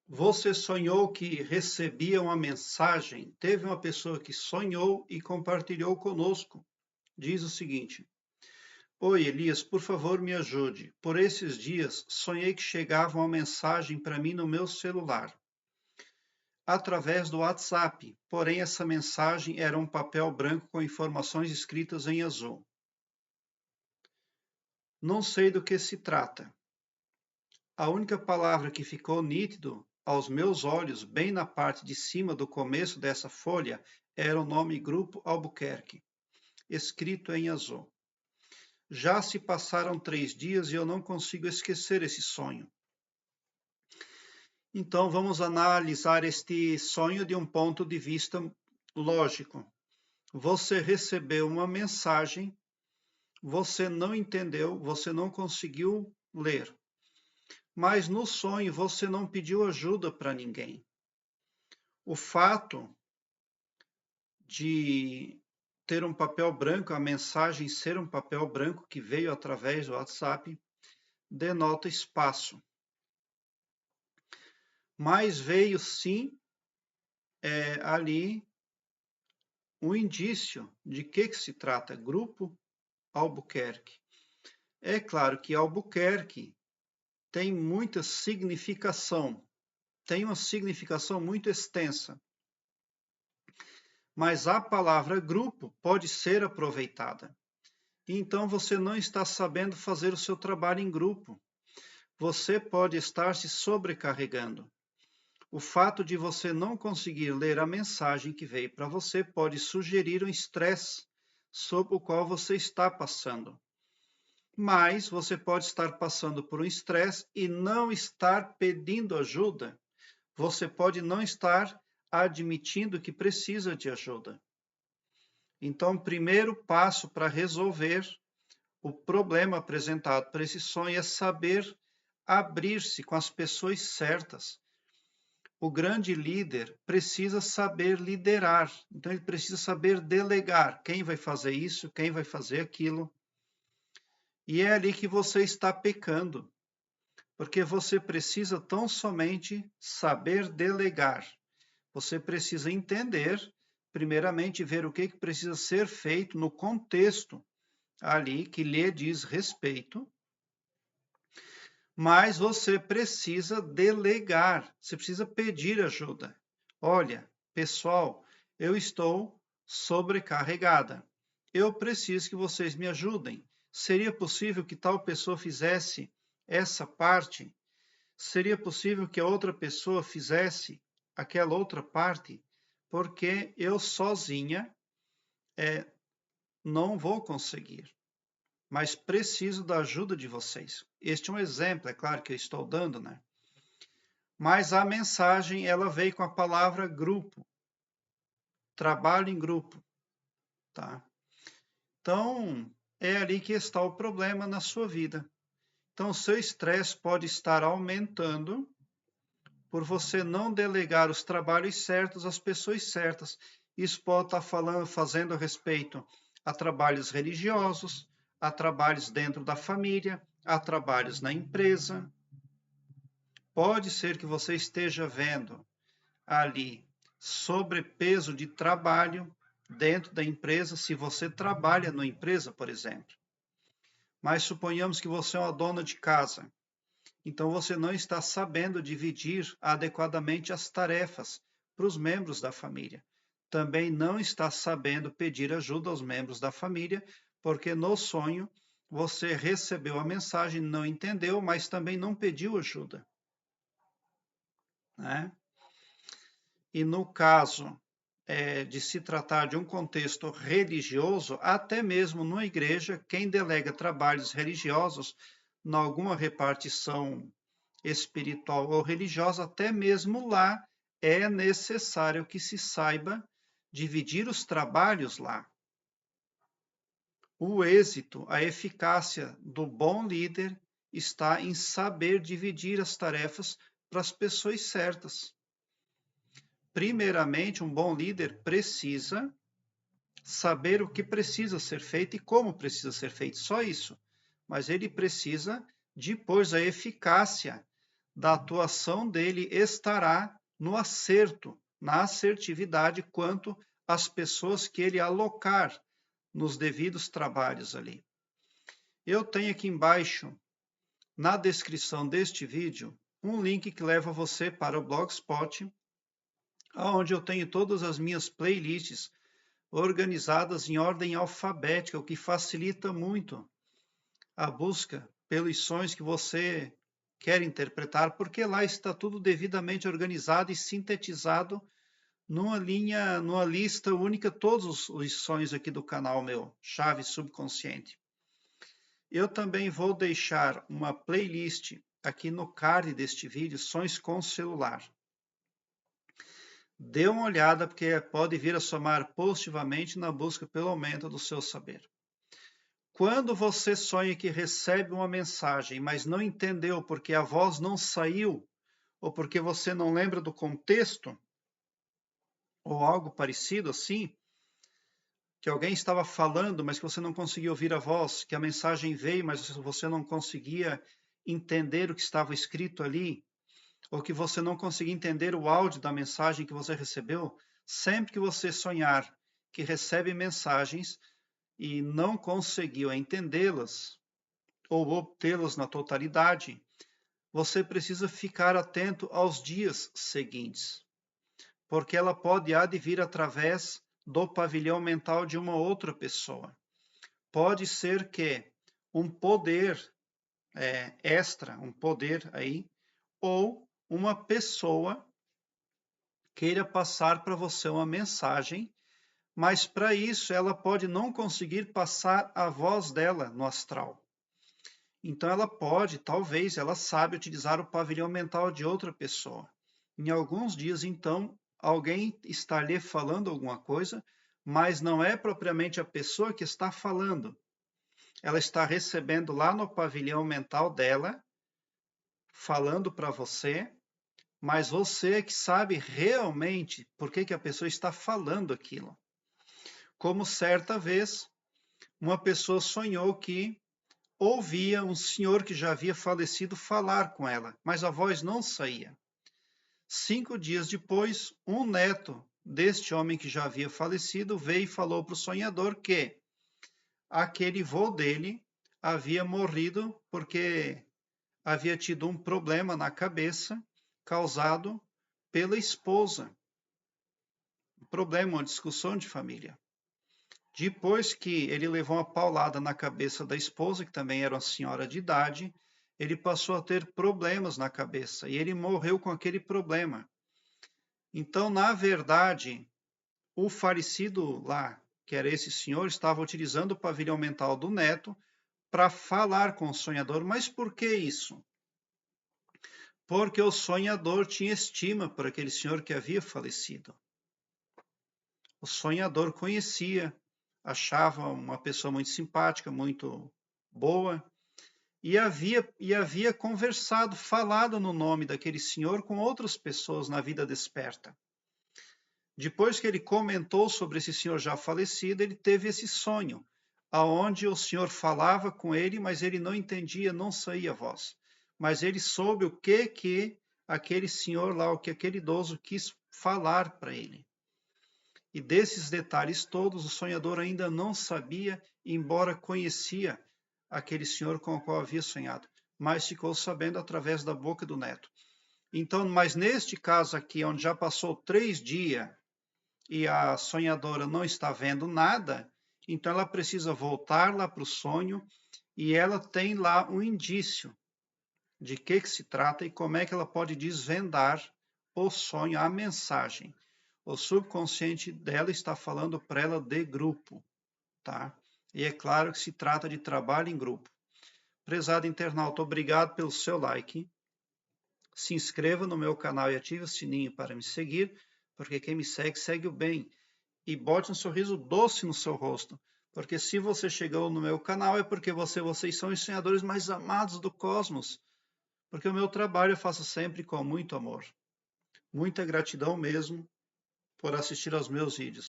Você sonhou que recebia uma mensagem? Teve uma pessoa que sonhou e compartilhou conosco. Diz o seguinte: Oi, Elias, por favor, me ajude. Por esses dias, sonhei que chegava uma mensagem para mim no meu celular, através do WhatsApp. Porém, essa mensagem era um papel branco com informações escritas em azul. Não sei do que se trata. A única palavra que ficou nítido aos meus olhos, bem na parte de cima do começo dessa folha, era o nome Grupo Albuquerque, escrito em azul. Já se passaram 3 dias e eu não consigo esquecer esse sonho. Então, vamos analisar este sonho de um ponto de vista lógico. Você recebeu uma mensagem, você não entendeu, você não conseguiu ler. Mas no sonho você não pediu ajuda para ninguém. O fato de ter um papel branco, a mensagem ser um papel branco que veio através do WhatsApp, denota espaço. Mas veio sim ali um indício de que se trata, Grupo Albuquerque. É claro que Albuquerque tem muita significação, tem uma significação muito extensa. Mas a palavra grupo pode ser aproveitada. Então você não está sabendo fazer o seu trabalho em grupo. Você pode estar se sobrecarregando. O fato de você não conseguir ler a mensagem que veio para você pode sugerir um estresse sobre o qual você está passando. Mas você pode estar passando por um estresse e não estar pedindo ajuda. Você pode não estar admitindo que precisa de ajuda. Então, o primeiro passo para resolver o problema apresentado por esse sonho é saber abrir-se com as pessoas certas. O grande líder precisa saber liderar, então ele precisa saber delegar quem vai fazer isso, quem vai fazer aquilo. E é ali que você está pecando, porque você precisa tão somente saber delegar. Você precisa entender, primeiramente, ver o que precisa ser feito no contexto ali que lhe diz respeito, mas você precisa delegar, você precisa pedir ajuda. Olha, pessoal, eu estou sobrecarregada. Eu preciso que vocês me ajudem. Seria possível que tal pessoa fizesse essa parte? Seria possível que a outra pessoa fizesse aquela outra parte? Porque eu sozinha não vou conseguir, mas preciso da ajuda de vocês. Este é um exemplo, é claro que eu estou dando, né? Mas a mensagem, ela veio com a palavra grupo, trabalho em grupo, tá? Então, é ali que está o problema na sua vida. Então, o seu estresse pode estar aumentando por você não delegar os trabalhos certos às pessoas certas. Isso pode estar fazendo a respeito a trabalhos religiosos, a trabalhos dentro da família, a trabalhos na empresa. Pode ser que você esteja vendo ali sobrepeso de trabalho dentro da empresa, se você trabalha na empresa, por exemplo. Mas suponhamos que você é uma dona de casa. Então você não está sabendo dividir adequadamente as tarefas para os membros da família. Também não está sabendo pedir ajuda aos membros da família, porque no sonho você recebeu a mensagem, não entendeu, mas também não pediu ajuda, né? E no caso de se tratar de um contexto religioso, até mesmo numa igreja, quem delega trabalhos religiosos, em alguma repartição espiritual ou religiosa, até mesmo lá é necessário que se saiba dividir os trabalhos lá. O êxito, a eficácia do bom líder está em saber dividir as tarefas para as pessoas certas. Primeiramente, um bom líder precisa saber o que precisa ser feito e como precisa ser feito, só isso. Mas ele precisa, depois, a eficácia da atuação dele estará no acerto, na assertividade quanto às pessoas que ele alocar nos devidos trabalhos ali. Eu tenho aqui embaixo, na descrição deste vídeo, um link que leva você para o Blogspot, onde eu tenho todas as minhas playlists organizadas em ordem alfabética, o que facilita muito a busca pelos sons que você quer interpretar, porque lá está tudo devidamente organizado e sintetizado numa lista única, todos os sons aqui do canal meu, Chave Subconsciente. Eu também vou deixar uma playlist aqui no card deste vídeo, Sons com Celular. Dê uma olhada, porque pode vir a somar positivamente na busca pelo aumento do seu saber. Quando você sonha que recebe uma mensagem, mas não entendeu porque a voz não saiu, ou porque você não lembra do contexto, ou algo parecido assim, que alguém estava falando, mas que você não conseguia ouvir a voz, que a mensagem veio, mas você não conseguia entender o que estava escrito ali, ou que você não conseguia entender o áudio da mensagem que você recebeu, sempre que você sonhar que recebe mensagens e não conseguiu entendê-las ou obtê-las na totalidade, você precisa ficar atento aos dias seguintes, porque ela pode vir através do pavilhão mental de uma outra pessoa. Pode ser que um poder extra, um poder aí, ou uma pessoa queira passar para você uma mensagem, mas para isso ela pode não conseguir passar a voz dela no astral. Então ela pode, talvez, ela sabe utilizar o pavilhão mental de outra pessoa. Em alguns dias, então, alguém está lhe falando alguma coisa, mas não é propriamente a pessoa que está falando. Ela está recebendo lá no pavilhão mental dela, falando para você, mas você é que sabe realmente por que a pessoa está falando aquilo. Como certa vez, uma pessoa sonhou que ouvia um senhor que já havia falecido falar com ela, mas a voz não saía. 5 dias depois, um neto deste homem que já havia falecido veio e falou para o sonhador que aquele vô dele havia morrido porque havia tido um problema na cabeça causado pela esposa. Um problema, uma discussão de família. Depois que ele levou uma paulada na cabeça da esposa, que também era uma senhora de idade, ele passou a ter problemas na cabeça e ele morreu com aquele problema. Então, na verdade, o falecido lá, que era esse senhor, estava utilizando o pavilhão mental do neto para falar com o sonhador. Mas por que isso? Porque o sonhador tinha estima por aquele senhor que havia falecido. O sonhador conhecia, achava uma pessoa muito simpática, muito boa, e havia conversado, falado no nome daquele senhor com outras pessoas na vida desperta. Depois que ele comentou sobre esse senhor já falecido, ele teve esse sonho, aonde o senhor falava com ele, mas ele não entendia, não saía a voz. Mas ele soube o que aquele senhor lá, o que aquele idoso quis falar para ele. E desses detalhes todos, o sonhador ainda não sabia, embora conhecia aquele senhor com o qual havia sonhado, mas ficou sabendo através da boca do neto. Então, mas neste caso aqui, onde já passou 3 dias e a sonhadora não está vendo nada, então ela precisa voltar lá para o sonho e ela tem lá um indício de que se trata e como é que ela pode desvendar o sonho, a mensagem. O subconsciente dela está falando para ela de grupo, tá? E é claro que se trata de trabalho em grupo. Prezado internauta, obrigado pelo seu like. Se inscreva no meu canal e ative o sininho para me seguir, porque quem me segue, segue o bem. E bote um sorriso doce no seu rosto, porque se você chegou no meu canal é porque vocês são os sonhadores mais amados do cosmos. Porque o meu trabalho eu faço sempre com muito amor. Muita gratidão mesmo por assistir aos meus vídeos.